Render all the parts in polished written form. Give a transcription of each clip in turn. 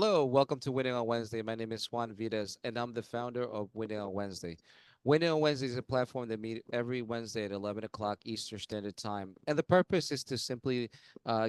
Hello, welcome to Winning on Wednesday. My name is Juan Vides, and I'm the founder of Winning on Wednesday. Winning on Wednesday is a platform that meets every Wednesday at 11 o'clock Eastern Standard Time. And the purpose is to simply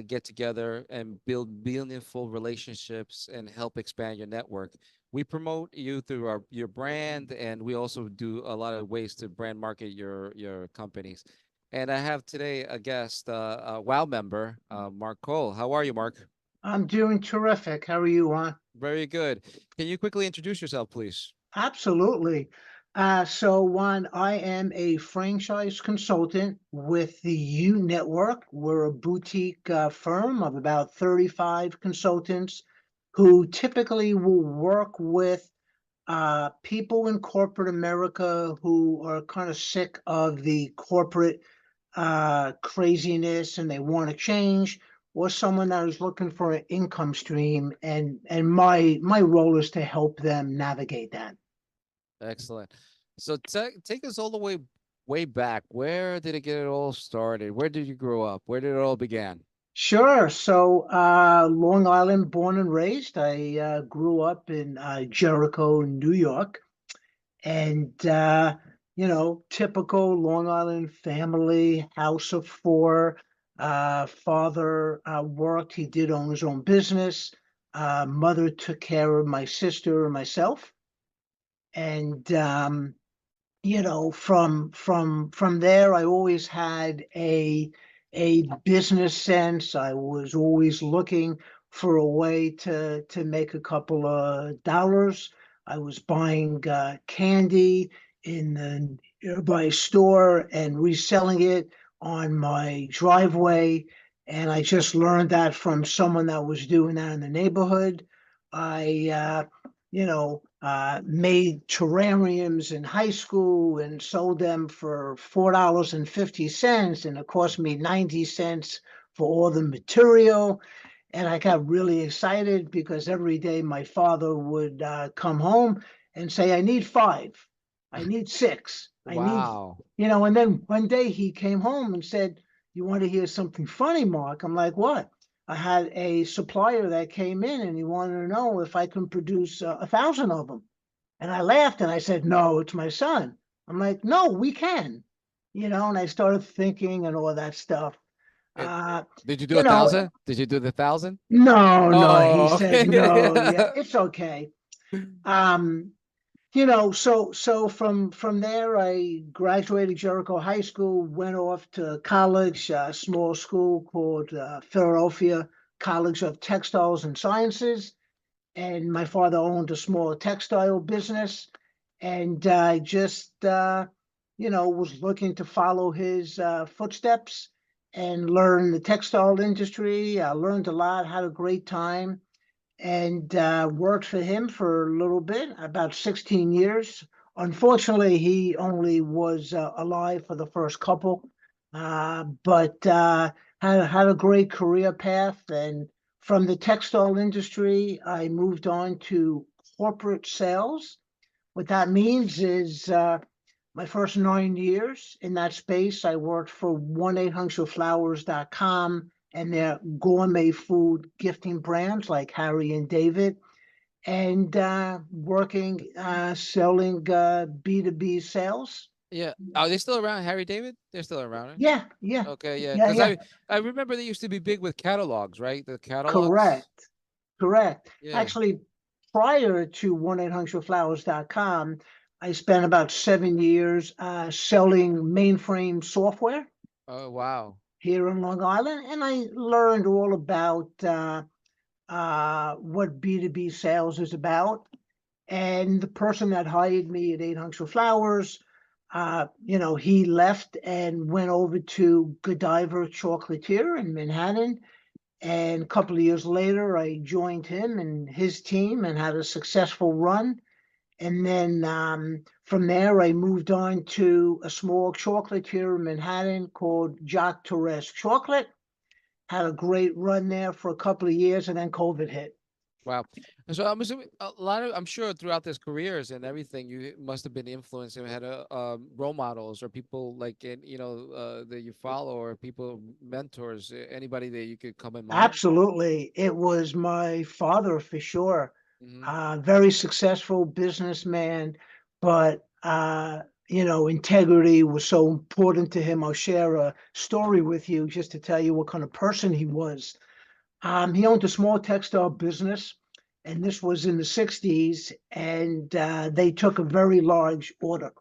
get together and build meaningful relationships and help expand your network. We promote you through your brand, and we also do a lot of ways to brand market your companies. And I have today a guest, a WOW member, Marc Cole. How are you, Mark? I'm doing terrific. How are you, Ron? Very good. Can you quickly introduce yourself, please? Absolutely. Juan, I am a franchise consultant with the Younetwork. We're a boutique firm of about 35 consultants who typically will work with people in corporate America who are kind of sick of the corporate craziness and they want to change, or someone that is looking for an income stream, and my role is to help them navigate that. Excellent. So take us all the way back. Where did it get it all started? Where did you grow up? Where did it all begin? Sure. Long Island, born and raised. I grew up in Jericho, New York, and typical Long Island family, house of four. Father worked; he did own his own business. Mother took care of my sister and myself, and from there, I always had a business sense. I was always looking for a way to make a couple of dollars. I was buying candy in the nearby store and reselling it on my driveway. And I just learned that from someone that was doing that in the neighborhood. I made terrariums in high school and sold them for $4.50, and it cost me 90 cents for all the material. And I got really excited because every day my father would come home and say, I need five, I need six, I need, Wow. and then one day he came home and said, you want to hear something funny, Mark? I'm like, what? I had a supplier that came in and he wanted to know if I can produce 1,000 of them. And I laughed and I said, no, it's my son. I'm like, no, we can, and I started thinking and all that stuff. It, Uh, did you do you a know, thousand? Did you do the 1,000? no, he Oh, said, no, yeah, okay. it's okay. Um, so from there, I graduated Jericho High School, went off to college, a small school called Philadelphia College of Textiles and Sciences. And my father owned a small textile business, and I just was looking to follow his footsteps and learn the textile industry. I learned a lot, had a great time, and worked for him for a little bit, about 16 years. Unfortunately, he only was alive for the first couple, but had a great career path. And from the textile industry, I moved on to corporate sales. What that means is my first 9 years in that space, I worked for 1-800-Flowers.com and their gourmet food gifting brands like Harry and David, and working selling B2B sales. Yeah. Are they still around, Harry David? They're still around, right? Yeah, yeah, Okay, yeah. yeah, Because yeah. I remember they used to be big with catalogs, right? The catalogs. Correct, correct. Yeah. Actually, prior to 1-800-Flowers.com, I spent about 7 years selling mainframe software Oh, wow. here in Long Island, and I learned all about what B2B sales is about. And the person that hired me at 800 Flowers, he left and went over to Godiva Chocolatier in Manhattan. And a couple of years later, I joined him and his team and had a successful run. And then from there, I moved on to a small chocolatier in Manhattan called Jacques Torres Chocolate. Had a great run there for a couple of years, and then COVID hit. Wow. And so I'm assuming a lot of, I'm sure throughout this careers and everything, you must have been influenced and had role models or people like, that you follow or people, mentors, anybody that you could come in mind. Absolutely. It was my father for sure. Hmm. Very successful businessman, but integrity was so important to him. I'll share a story with you just to tell you what kind of person he was. He owned a small textile business, and this was in the 60s, and they took a very large order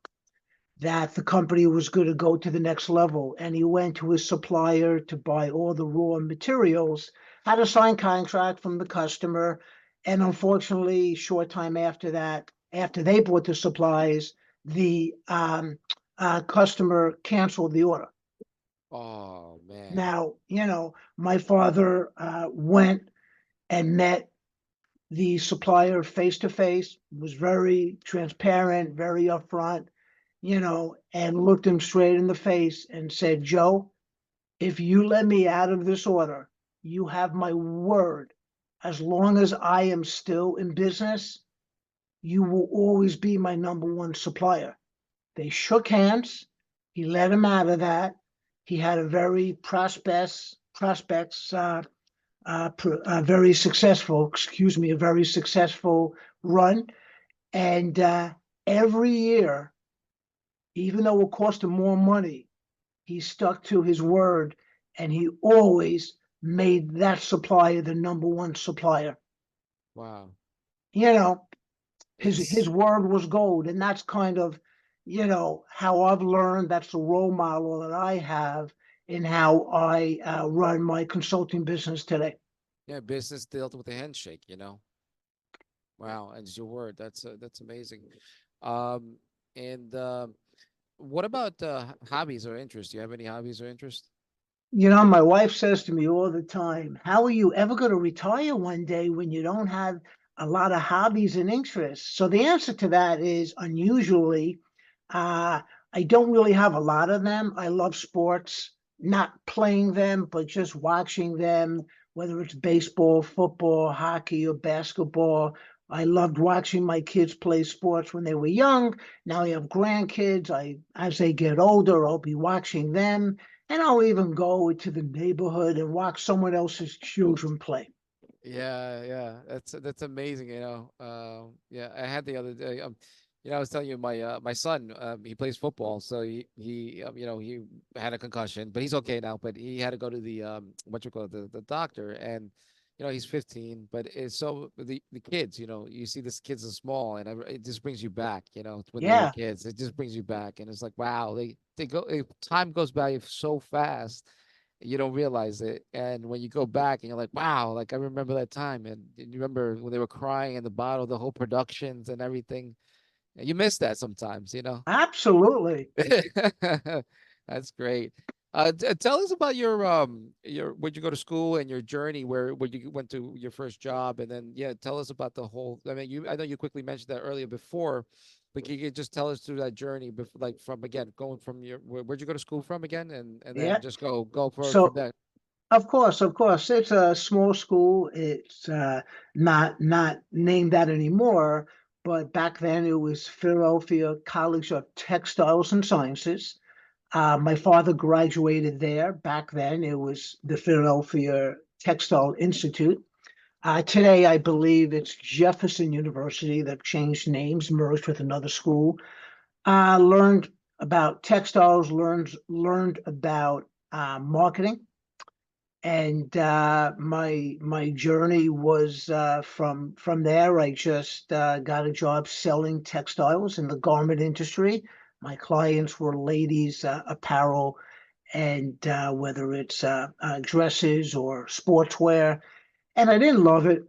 that the company was going to go to the next level. And he went to his supplier to buy all the raw materials, had a signed contract from the customer. And unfortunately, short time after that, after they bought the supplies, the customer canceled the order. Oh man. Now, my father went and met the supplier face to face, was very transparent, very upfront, and looked him straight in the face and said, Joe, if you let me out of this order, you have my word. As long as I am still in business, you will always be my number one supplier. They shook hands. He let him out of that. He had a very prospects very successful, excuse me, a very successful run. And every year, even though it cost him more money, he stuck to his word and he always made that supplier the number one supplier. Wow. You know, his It's word was gold. And that's kind of, how I've learned. That's the role model that I have in how I run my consulting business today. Yeah, business dealt with a handshake, Wow, and it's your word. That's amazing. Um, and what about hobbies or interests? Do you have any hobbies or interests? My wife says to me all the time, how are you ever going to retire one day when you don't have a lot of hobbies and interests? So the answer to that is unusually, uh, I don't really have a lot of them. I love sports, not playing them, but just watching them, whether it's baseball, football, hockey, or basketball. I loved watching my kids play sports when they were young. Now I have grandkids. As they get older, I'll be watching them, and I'll even go to the neighborhood and watch someone else's children play. Yeah, yeah, that's amazing. Yeah, I had the other day. I was telling you my son, he plays football, so he had a concussion, but he's okay now. But he had to go to the what you call it, the doctor, and he's 15. But it's so the kids, you see this kids are small, and it just brings you back. When they were Yeah, kids, it just brings you back, and it's like wow, they go, time goes by so fast you don't realize it. And when you go back and you're like, wow, like I remember that time. And you remember when they were crying in the bottle, the whole productions and everything. And you miss that sometimes. absolutely. That's great. Tell us about your where'd you go to school and your journey where you went to your first job, and then yeah, tell us about the whole. I mean, I know you quickly mentioned that earlier before, but can you just tell us through that journey, like from again going from where'd you go to school from again, and then Yeah. just go for from So there. of course, it's a small school. It's not named that anymore, but back then it was Philadelphia College of Textiles and Sciences. My father graduated there. Back then, it was the Philadelphia Textile Institute. Today, I believe it's Jefferson University that changed names, merged with another school. Learned about textiles, learned about marketing, and my journey was from there. I just got a job selling textiles in the garment industry. My clients were ladies apparel, and whether it's dresses or sportswear. And I didn't love it.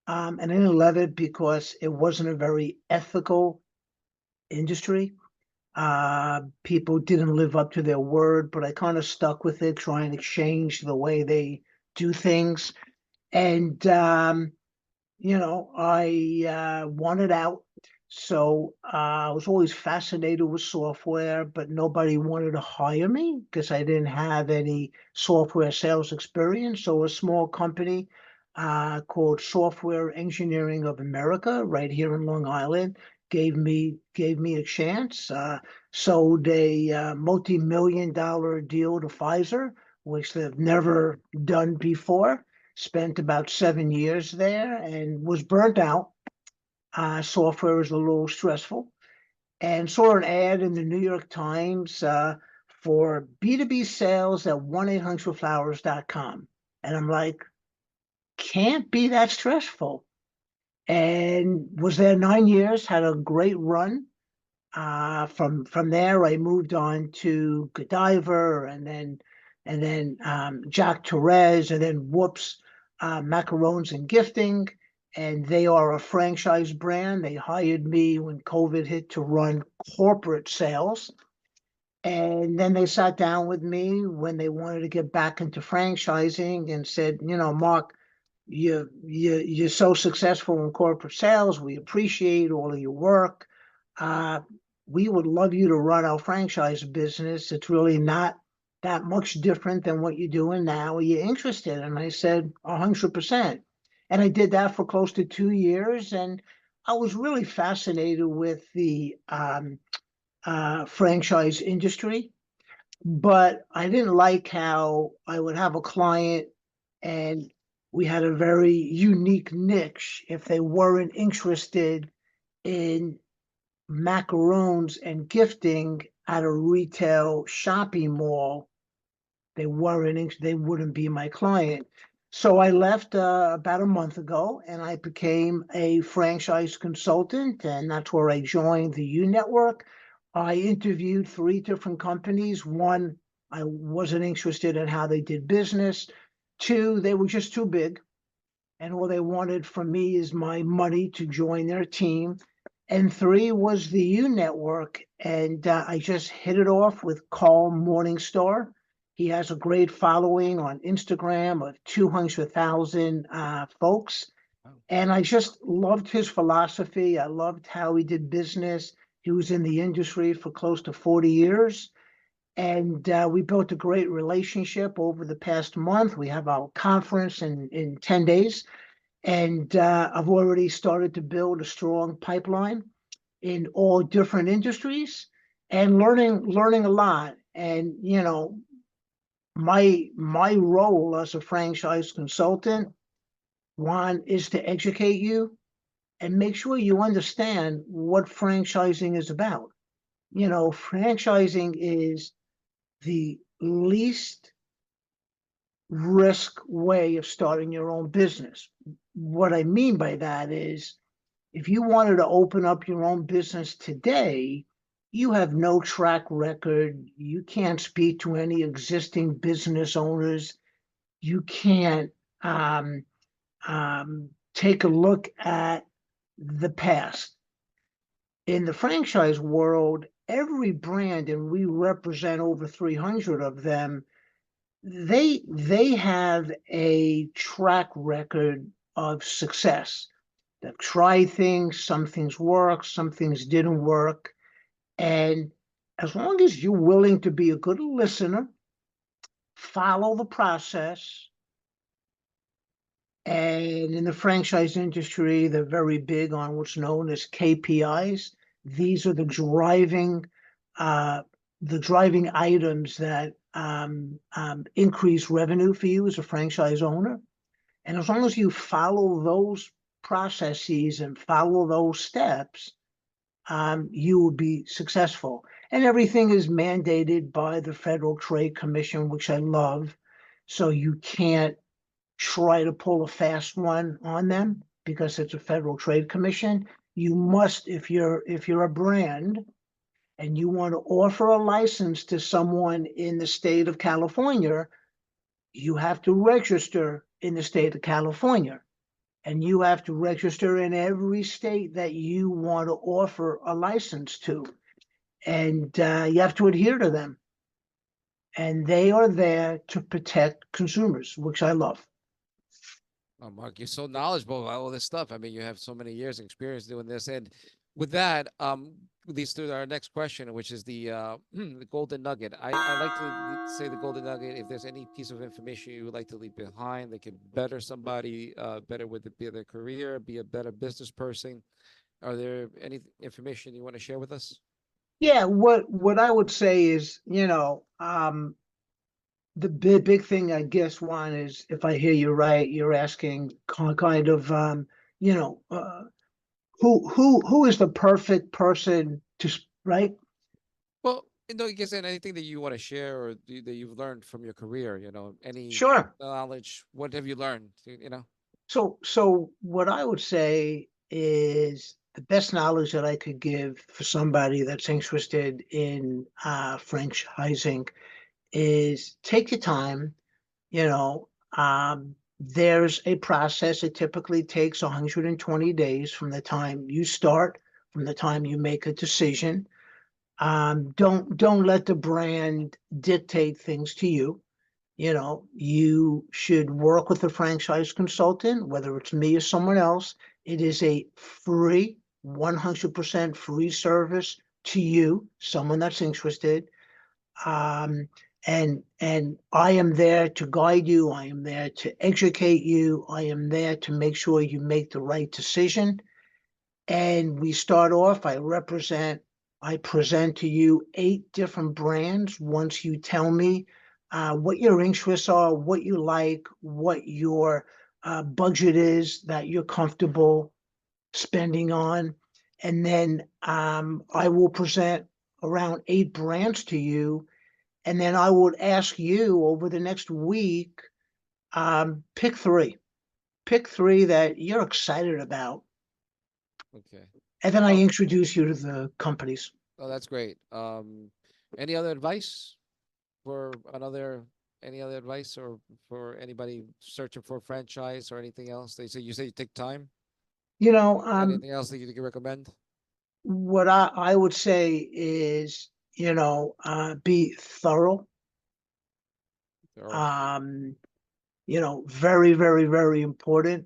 And I didn't love it because it wasn't a very ethical industry. People didn't live up to their word, but I kind of stuck with it, trying to change the way they do things. And I wanted out. So I was always fascinated with software, but nobody wanted to hire me because I didn't have any software sales experience. So a small company called Software Engineering of America, right here in Long Island. Gave me a chance. Sold a multi-million-dollar deal to Pfizer, which they've never done before. Spent about 7 years there and was burnt out. Software is a little stressful, and saw an ad in the New York Times for B2B sales at 1-800-Flowers.com. And I'm like, can't be that stressful. And was there 9 years, had a great run. From there, I moved on to Godiva, and then Jack Therese, and then Whoops, Macarons and Gifting, and they are a franchise brand. They hired me when COVID hit to run corporate sales, and then they sat down with me when they wanted to get back into franchising and said, Mark, you're so successful in corporate sales. We appreciate all of your work. Uh, we would love you to run our franchise business. It's really not that much different than what you're doing now. Are you interested? And I said, 100%. And I did that for close to 2 years. And I was really fascinated with the franchise industry, but I didn't like how I would have a client and we had a very unique niche. If they weren't interested in macarons and gifting at a retail shopping mall, they wouldn't be my client. So I left about a month ago and I became a franchise consultant, and that's where I joined the Younetwork. I interviewed 3 different companies. One, I wasn't interested in how they did business. Two, they were just too big, and all they wanted from me is my money to join their team. And three was the Younetwork, and I just hit it off with Carl Morningstar. He has a great following on Instagram of 200,000 folks, Oh, and I just loved his philosophy. I loved how he did business. He was in the industry for close to 40 years, and we built a great relationship over the past month. We have our conference in 10 days, and I've already started to build a strong pipeline in all different industries and learning a lot. And my role as a franchise consultant, one, is to educate you and make sure you understand what franchising is about. Franchising is the least risk way of starting your own business. What I mean by that is, if you wanted to open up your own business today, you have no track record. You can't speak to any existing business owners. You can't take a look at the past. In the franchise world, every brand, and we represent over 300 of them, they have a track record of success. They've tried things, some things work, some things didn't work. And as long as you're willing to be a good listener, follow the process, and in the franchise industry, they're very big on what's known as KPIs. These are uh, the driving items that increase revenue for you as a franchise owner. And as long as you follow those processes and follow those steps, you will be successful. And everything is mandated by the Federal Trade Commission, which I love. So you can't try to pull a fast one on them because it's a Federal Trade Commission. You must, if you're a brand and you want to offer a license to someone in the state of California, you have to register in the state of California, and you have to register in every state that you want to offer a license to, and you have to adhere to them. And they are there to protect consumers, which I love. oh, Mark, you're so knowledgeable about all this stuff. I mean, you have so many years experience doing this. And with that, leads to our next question, which is the golden nugget. I like to say the golden nugget. If there's any piece of information you would like to leave behind that could better somebody, better with be their career, be a better business person. Are there any information you want to share with us? Yeah, what I would say is, the big thing, I guess, Juan, is if I hear you right, you're asking kind of, you know, who is the perfect person right? Well, you can say anything that you want to share or that you've learned from your career. Any Sure. knowledge. What have you learned? So what I would say is the best knowledge that I could give for somebody that's interested in franchising is take your time. There's a process. It typically takes 120 days from the time you start, from the time you make a decision. Don't let the brand dictate things to you. You should work with a franchise consultant, whether it's me or someone else. It is a free, 100% free service to you, someone that's interested. Um, and I am there to guide you. I am there to educate you. I am there to make sure you make the right decision. And we start off, I present to you 8 different brands once you tell me what your interests are, what you like, what your budget is that you're comfortable spending on. And then I will present around 8 brands to you. And then I would ask you over the next week, pick three. Pick three that you're excited about, Okay. and then I Oh, introduce you to the companies. oh, that's great. Any other advice for another? Any other advice or for anybody searching for a franchise or anything else? You say you take time. You know, Anything else that you can recommend? what I would say is, be thorough. Or Um, very, very, very important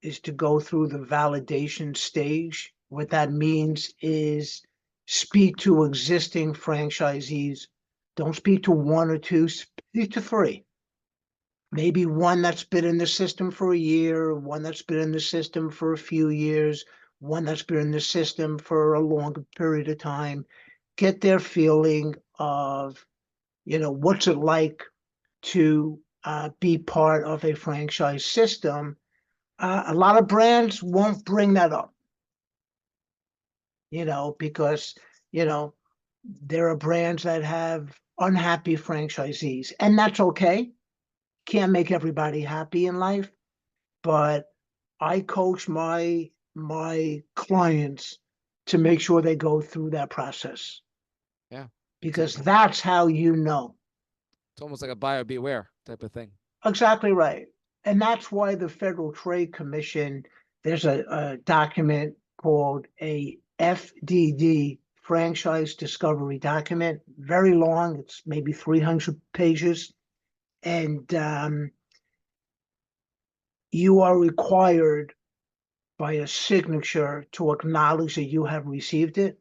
is to go through the validation stage. What that means is speak to existing franchisees. Don't speak to one or two, speak to three. Maybe one that's been in the system for a year, one that's been in the system for a few years, one that's been in the system for a longer period of time. Get their feeling of, what's it like to be part of a franchise system. A lot of brands won't bring that up, because, you know, there are brands that have unhappy franchisees, and that's okay. Can't make everybody happy in life, but I coach my clients to make sure they go through that process, yeah, it's because that's how you know. it's almost like a buyer beware type of thing. Exactly right. And that's why the Federal Trade Commission, there's a document called a FDD, franchise discovery document, very long. It's maybe 300 pages. And you are required by a signature to acknowledge that you have received it.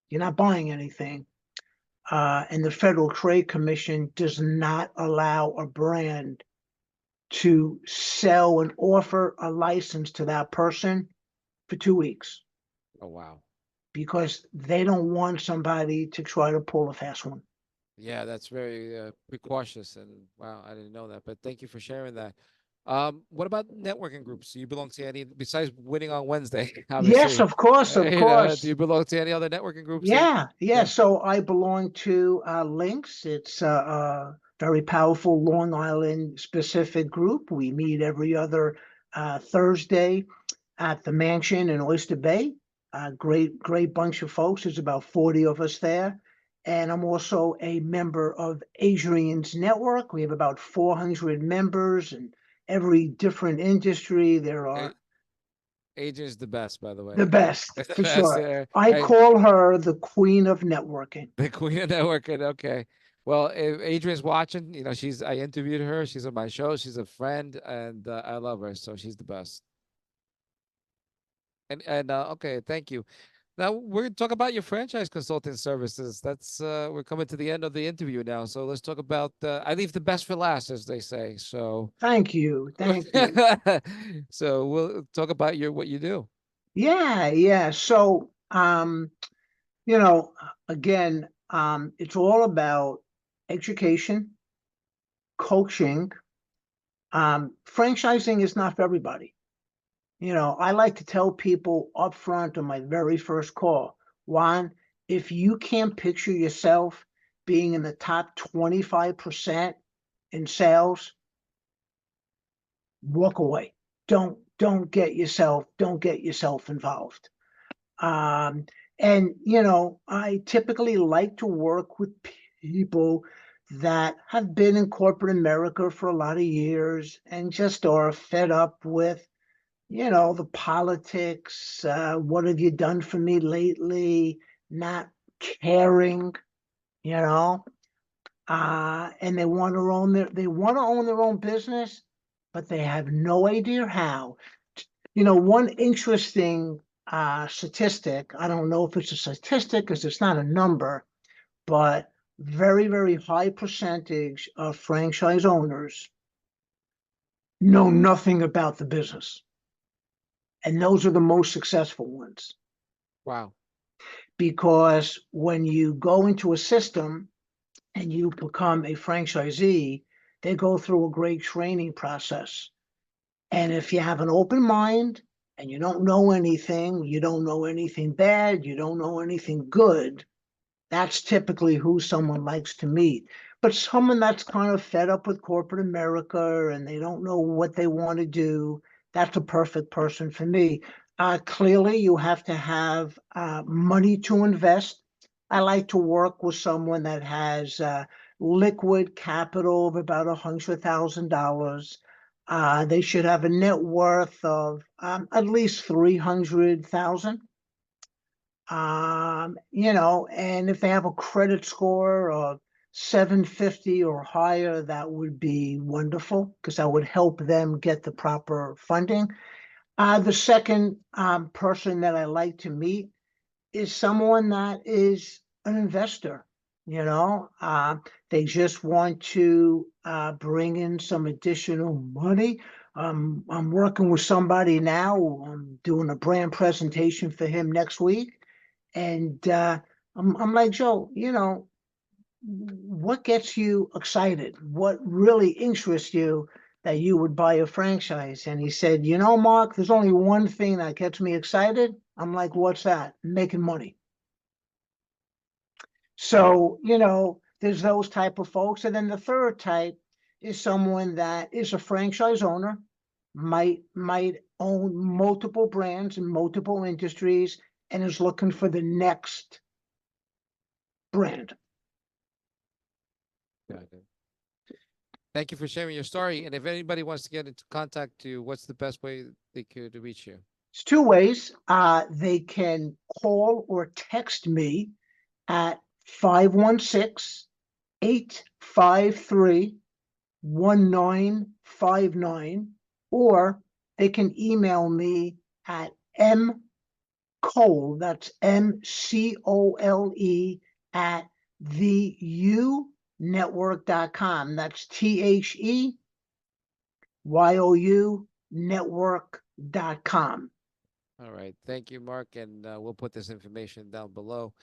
You're not buying anything. And the Federal Trade Commission does not allow a brand to sell and offer a license to that person for 2 weeks, Oh wow. because they don't want somebody to try to pull a fast one. Yeah, that's very precautious, and wow, I didn't know that. But thank you for sharing that. What about networking groups? Do you belong to any besides winning on Wednesday? Yes, Obviously, of course, of do course. you belong to any other networking groups that? Yeah, yeah. Yeah. So I belong to Links. It's a very powerful Long Island specific group. We meet every other Thursday at the mansion in Oyster Bay. Great bunch of folks. There's about 40 of us there. And I'm also a member of Adrian's network. We have about 400 members in every different industry. There A- are Adrian's the best, by the the way. best, The for best. sure. I call her the queen of networking. The queen of networking. Okay. Well, if Adrian's watching, I interviewed her. She's on my show. She's a friend, and I love her. So she's the best. And okay, thank you. Now we're going to talk about your franchise consulting services. That's we're coming to the end of the interview now. So let's talk about I leave the best for last, as they say. So Thank you. Thank you. so we'll talk about your what you do. Yeah, yeah. So, you know, again, it's all about education, coaching. Franchising is not for everybody. I like to tell people up front on my very first call, Juan, if you can't picture yourself being in the top 25% in sales, walk away. Don't get yourself involved. Um, and I typically like to work with people that have been in corporate America for a lot of years and just are fed up with the politics. What have you done for me lately? Not caring, you know. And they want to own their own business, but they have no idea how. One interesting statistic. I don't know if it's a statistic because it's not a number, but very, very high percentage of franchise owners know nothing about the business. And those are the most successful ones. Wow. Because when you go into a system and you become a franchisee, they go through a great training process. And if you have an open mind and you don't know anything bad, you don't know anything good, that's typically who someone likes to meet. But someone that's kind of fed up with corporate America and they don't know what they want to do, that's a perfect person for me. Clearly, you have to have money to invest. I like to work with someone that has liquid capital of about $100,000. They should have a net worth of at least 300,000. And if they have a credit score of 750 or higher, that would be wonderful because that would help them get the proper funding. The second person that I like to meet is someone that is an investor. You know, they just want to bring in some additional money. I'm working with somebody now. I'm doing a brand presentation for him next week. And I'm like, Joe, what gets you excited? What really interests you that you would buy a franchise? And he said, Mark, there's only one thing that gets me excited. I'm like, what's that? Making money. So, there's those type of folks. And then the third type is someone that is a franchise owner, might own multiple brands in multiple industries, and is looking for the next brand. Got it. Thank you for sharing your story. And if anybody wants to get into contact you, what's the best way they could reach you? It's two ways. They can call or text me at 516-853-1959, or they can email me at mcole, that's MCOLE, at the Younetwork.com. That's THEYOU network.com. All right. Thank you, Mark. And we'll put this information down below.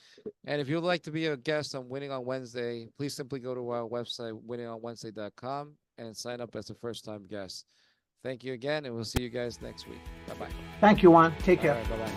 And if you'd like to be a guest on Winning on Wednesday, please simply go to our website, winningonwednesday.com, and sign up as a first time guest. Thank you again, and we'll see you guys next week. Bye bye. Thank you, Juan. Take All care. right. Bye bye.